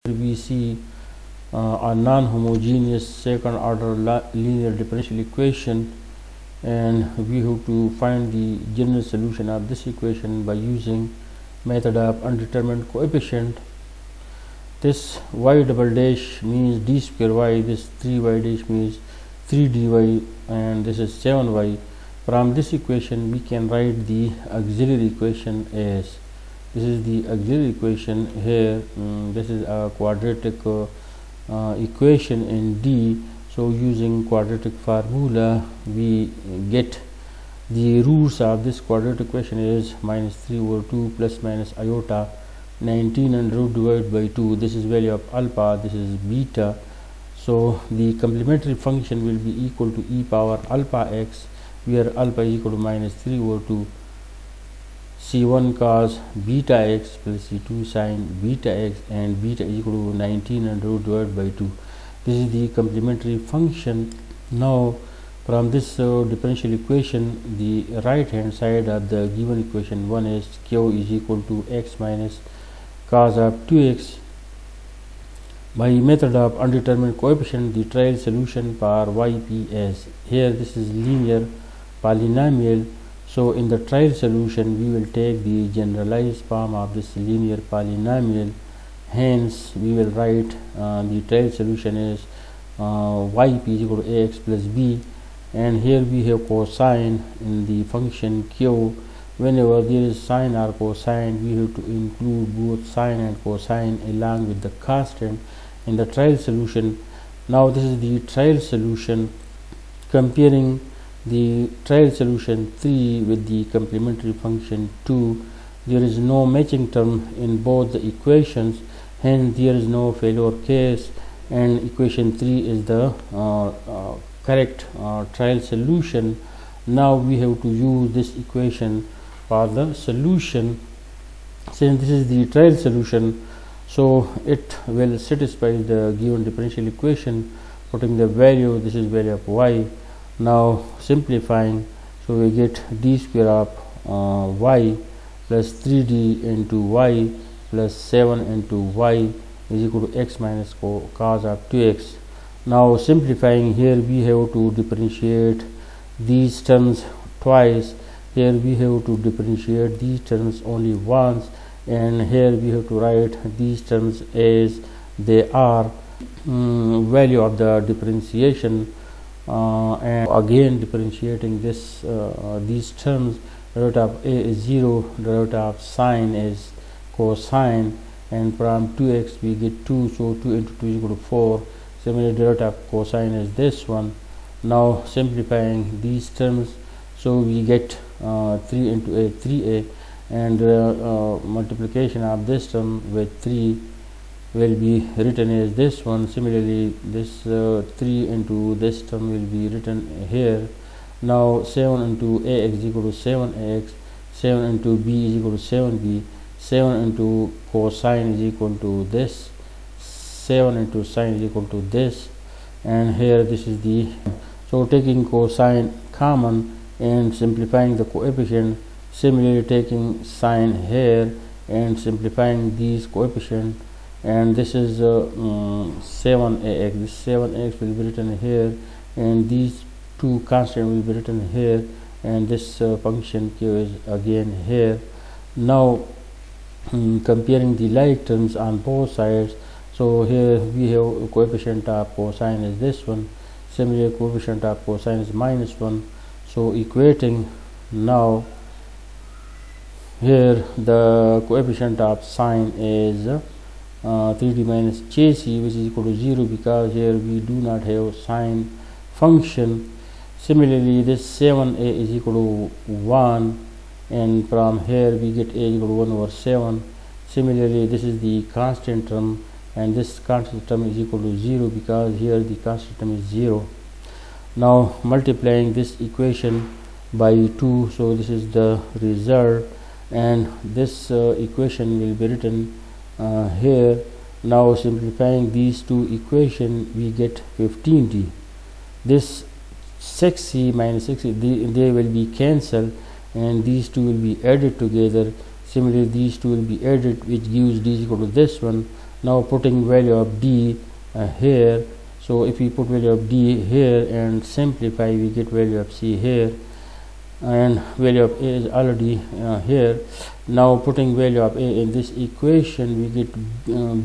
we see a non-homogeneous second order linear differential equation, and we have to find the general solution of this equation by using method of undetermined coefficient. This y double dash means d square y, this 3y dash means 3dy, and this is 7y. From this equation we can write the auxiliary equation as this is the auxiliary equation here. This is a quadratic equation in D. So using quadratic formula we get the roots of this quadratic equation is -3/2 plus minus iota 19 under root divided by 2. This is value of alpha, this is beta. So the complementary function will be equal to e power alpha x, where alpha is equal to -3/2 c1 cos beta x plus c2 sin beta x, and beta is equal to 19 under root divided by 2. This is the complementary function. Now from this differential equation, the right hand side of the given equation 1 is q is equal to x minus cos of 2x. By method of undetermined coefficient, the trial solution for yps, here this is linear polynomial. So in the trial solution we will take the generalized form of this linear polynomial. Hence we will write the trial solution is yp is equal to ax plus b, and here we have cosine in the function q. Whenever there is sine or cosine, we have to include both sine and cosine along with the constant in the trial solution. Now this is the trial solution. Comparing the trial solution 3 with the complementary function 2, there is no matching term in both the equations, hence there is no failure case, and equation 3 is the correct trial solution. Now we have to use this equation for the solution. Since this is the trial solution, so it will satisfy the given differential equation, putting the value, this is value of y. Now simplifying, so we get d square of y plus 3d into y plus 7 into y is equal to x minus cos of 2x. Now simplifying, here we have to differentiate these terms twice. Here we have to differentiate these terms only once, and here we have to write these terms as they are. Value of the differentiation, and again differentiating this these terms. The root of a is 0, the root of sine is cosine, and from 2x we get 2, so 2 into 2 is equal to 4. Similarly, the root of cosine is this one. Now simplifying these terms, so we get 3 into a 3a, and multiplication of this term with 3 will be written as this one. Similarly, this 3 into this term will be written here. Now 7 into ax is equal to 7ax, 7 into b is equal to 7b, 7 into cosine is equal to this, 7 into sine is equal to this, and here this is the, so taking cosine common and simplifying the coefficient. Similarly, taking sine here and simplifying these coefficient, and this is 7ax, this 7x will be written here, and these two constant will be written here, and this function q is again here. Now comparing the like terms on both sides, so here we have a coefficient of cosine is this one, similarly coefficient of cosine is -1. So equating, now here the coefficient of sine is 3d minus jc, which is equal to 0 because here we do not have sine function. Similarly, this 7a is equal to 1, and from here we get a equal to 1 over 7. Similarly, this is the constant term, and this constant term is equal to 0 because here the constant term is 0. Now multiplying this equation by 2, so this is the result, and this equation will be written here. Now simplifying these two equations, we get 15d. This 6c minus 6c, they will be cancelled, and these two will be added together. Similarly, these two will be added, which gives d equal to this one. Now putting value of d here, so if we put value of d here and simplify, we get value of c here, and value of a is already here. Now putting value of a in this equation, we get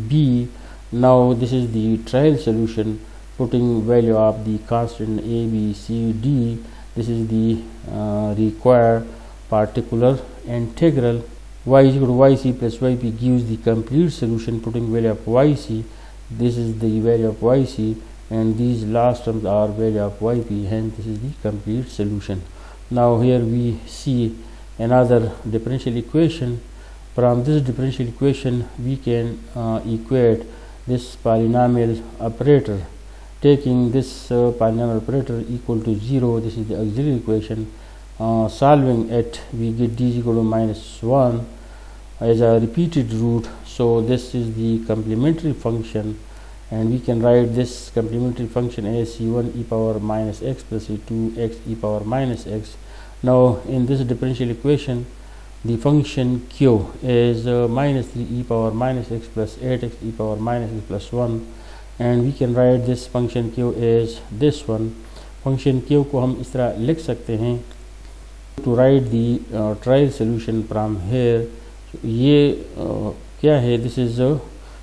b. Now this is the trial solution. Putting value of the constant a, b, c, d, this is the required particular integral. Y is equal to yc plus yp gives the complete solution. Putting value of yc, this is the value of yc, and these last terms are value of yp, hence this is the complete solution. Now here we see another differential equation. From this differential equation we can equate this polynomial operator. Taking this polynomial operator equal to 0, this is the auxiliary equation. Solving it, we get d is equal to -1 as a repeated root. So this is the complementary function, and we can write this complementary function as c1 e power minus x plus c2 x e power minus x. Now in this differential equation, the function q is -3 e power minus x plus 8x e power minus x plus 1, and we can write this function q as this one. Function q को हम इस तरह लिख सकते हैं. To write the trial solution from here, ये क्या है?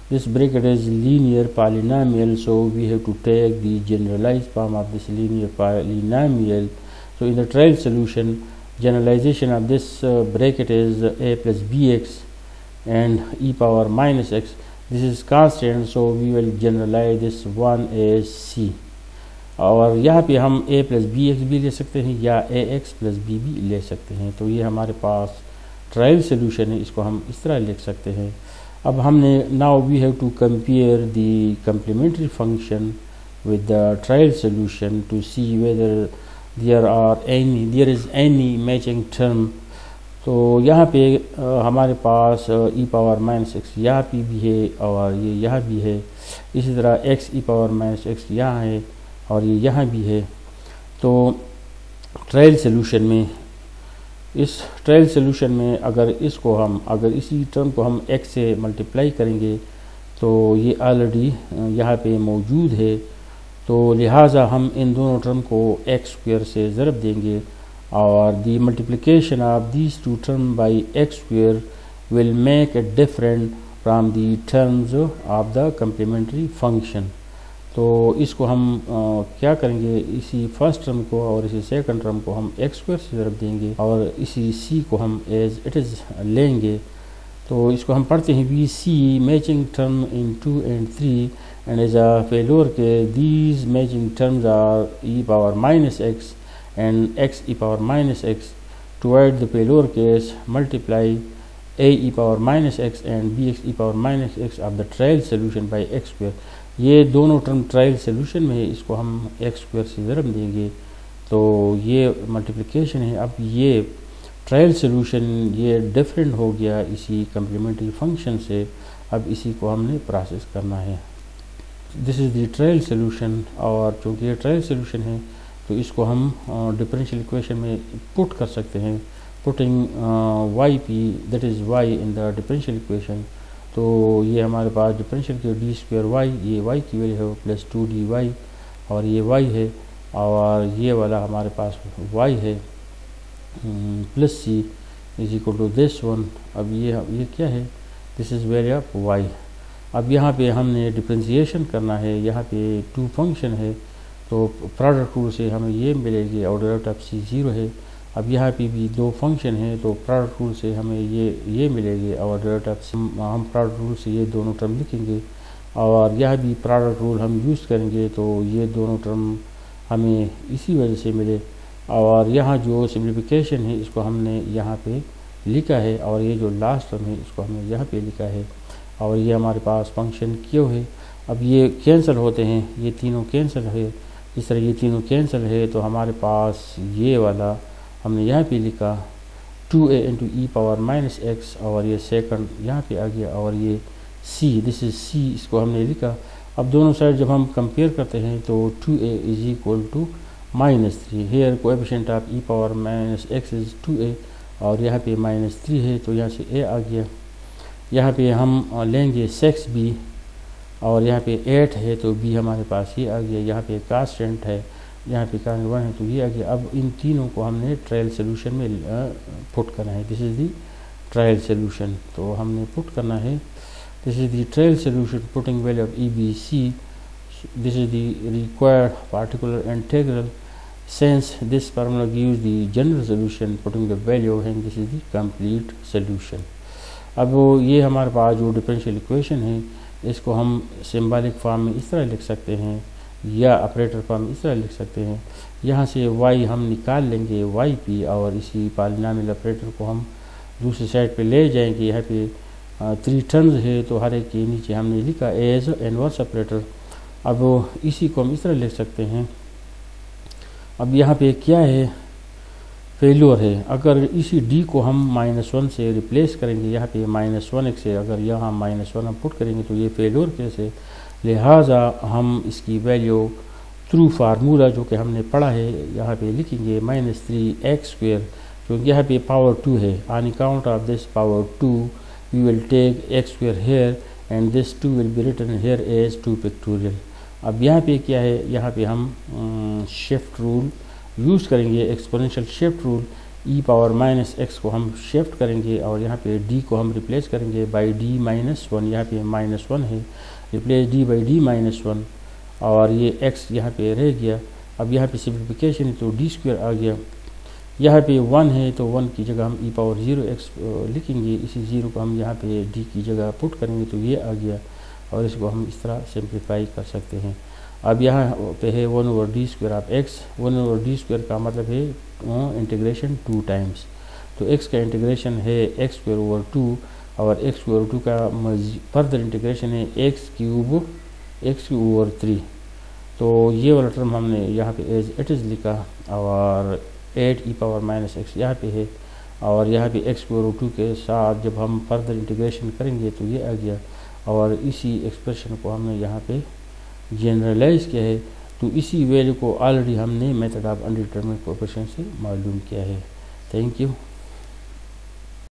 This bracket is linear polynomial, so we have to take the generalized form of this linear polynomial. So in the trial solution, generalization of this bracket is a plus bx and e power minus x. This is constant, so we will generalize this one as c. और यहाँ पे हम a plus B x भी ले सकते हैं या a x plus B भी ले सकते हैं. तो ये हमारे पास ट्रायल सोल्यूशन है, इसको हम इस तरह लिख सकते हैं. अब हमने now we have to compare the complementary function with the trial solution to see whether there is any matching term. तो यहाँ पे हमारे पास ई पावर माइनस एक्स यहाँ पे भी है और ये यहाँ भी है. इसी तरह x e power minus x यहाँ है और ये यहाँ भी है. तो ट्रायल सोल्यूशन में, इस ट्रायल सोल्यूशन में अगर इसी टर्म को हम x से मल्टीप्लाई करेंगे तो ये ऑलरेडी यहाँ पे मौजूद है. तो लिहाजा हम इन दोनों टर्म को x स्क्वायर से ज़रब देंगे और the multiplication of these two term by x square will make a different from the terms of the complementary function. तो इसको हम क्या करेंगे, इसी फर्स्ट टर्म को और इसी सेकंड टर्म को हम x स्क्वायर से ज़रब देंगे और इसी c को हम एज इट इज़ लेंगे. तो इसको हम पढ़ते हैं we see matching term in 2 and 3 and as a failure के these matching terms are e power minus x and x e power minus x. To write the failure case multiply a e power minus x and bx e power minus x of the trial solution by x square. ये दोनों term trial solution में है, इसको हम x square से ज़रब देंगे. तो ये मल्टीप्लिकेशन है. अब ये ट्रायल सोल्यूशन ये डिफरेंट हो गया इसी कम्प्लीमेंट्री फंक्शन से. अब इसी को हमने प्रोसेस करना है. This is the trial solution, और चूँकि ये ट्रायल सोल्यूशन है तो इसको हम डिफरेंशियल इक्वेशन में पुट कर सकते हैं. Putting yp that is y in the differential equation. तो ये हमारे पास डिफरेंशियल के डी स्क्वायर वाई, ये y की वैल्यू है प्लस 2dy और ये y है और ये वाला हमारे पास y है plus c is equal to this one. अब ये क्या है, this is value of y. अब यहाँ पे हमने डिफरेंशिएशन करना है. यहाँ पे 2 फंक्शन है तो प्रोडक्ट रूल से हमें ये मिलेगी और डेरिवेटिव ऑफ c 0 है. अब यहाँ पे भी 2 फंक्शन हैं तो प्रोडक्ट रूल से हमें ये मिलेगी और डेरिवेटिव हम प्रोडक्ट रूल से ये दोनों टर्म लिखेंगे और यह भी प्रोडक्ट रूल हम यूज़ करेंगे तो ये दोनों टर्म हमें इसी वजह से मिले. और यहाँ जो सिम्प्लिफिकेशन है इसको हमने यहाँ पे लिखा है और ये जो लास्ट टर्म है इसको हमने यहाँ पे लिखा है और ये हमारे पास फंक्शन क्यों है. अब ये कैंसिल होते हैं, ये तीनों कैंसिल है. इस तरह ये तीनों कैंसिल है तो हमारे पास ये वाला हमने यहाँ पे लिखा 2a इंटू ई पावर माइनस एक्स और ये सेकंड यहाँ पे आ गया और ये c, दिस इज c, इसको हमने लिखा. अब दोनों साइड जब हम कंपेयर करते हैं तो 2a is equal to -3. Here coefficient of e power minus x is 2a और यहाँ पे -3 है तो यहाँ से a आ गया. यहाँ पे हम लेंगे सेक्स b और यहाँ पे 8 है तो b हमारे पास ये आ गया। यहाँ पे कांस्टेंट है, यहाँ पे कांस्टेंट 1 है तो ये आ गया। अब इन तीनों को हमने ट्रायल सोल्यूशन में पुट करना है। This is the trial solution, तो हमने पुट करना है। This is the trial solution putting value of e b c. This is the required particular integral. Since this formula gives the general solution, putting the value and this is the complete solution. अब ये हमारे पास जो differential equation है इसको हम symbolic form में इस तरह लिख सकते हैं या ऑपरेटर फॉर्म में इस तरह लिख सकते हैं। यहाँ से y हम निकाल लेंगे y p और इसी पॉलिनॉमियल ऑपरेटर को हम दूसरी साइड पे ले जाएंगे। यहाँ पे 3 टर्म्स है तो हर एक के नीचे हमने लिखा एज इनवर्स ऑपरेटर। अब इसी को हम इस तरह लिख सकते हैं। अब यहाँ पे क्या है, फेल्योर है। अगर इसी d को हम -1 से रिप्लेस करेंगे, यहाँ पे -1x से अगर यहाँ -1 हम पुट करेंगे तो ये फेल्योर केस है। लिहाजा हम इसकी वैल्यू थ्रू फार्मूला जो कि हमने पढ़ा है यहाँ पे लिखेंगे -3x², क्योंकि यहाँ पे पावर 2 है। On account of this power 2 we will take x² here and this 2 will be written here as 2 pictorial. अब यहाँ पे क्या है, यहाँ पे हम शिफ्ट रूल यूज़ करेंगे, exponential shift rule. e power -x को हम शिफ्ट करेंगे और यहाँ पे d को हम रिप्लेस करेंगे बाई d -1। यहाँ पे -1 है, रिप्लेस d बाई d -1 और ये x यहाँ पे रह गया। अब यहाँ पे सिंप्लीफिकेशन है तो d² आ गया। यहाँ पे 1 है तो 1 की जगह हम e पावर 0x लिखेंगे। इसी 0 को हम यहाँ पे d की जगह पुट करेंगे तो ये आ गया और इसको हम इस तरह सिंप्लीफाई कर सकते हैं। अब यहाँ पे है 1/d² ऑफ x। 1/d² का मतलब है इंटीग्रेशन 2 टाइम्स, तो x का इंटीग्रेशन है x²/2 और x²/2 का फर्दर इंटीग्रेशन है x³ तो ये वाला टर्म हमने यहाँ पे एज इट इज़ लिखा और 8 e पावर -x यहाँ पे है और यहाँ पे x²/2 के साथ जब हम फर्दर इंटीग्रेशन करेंगे तो ये आ गया और इसी एक्सप्रेशन को हमने यहाँ पे जनरलाइज किया है। तो इसी वैल्यू को ऑलरेडी हमने मेथड ऑफ अनडिटरमिन्ड कोएफिशिएंट से मालूम किया है। Thank you.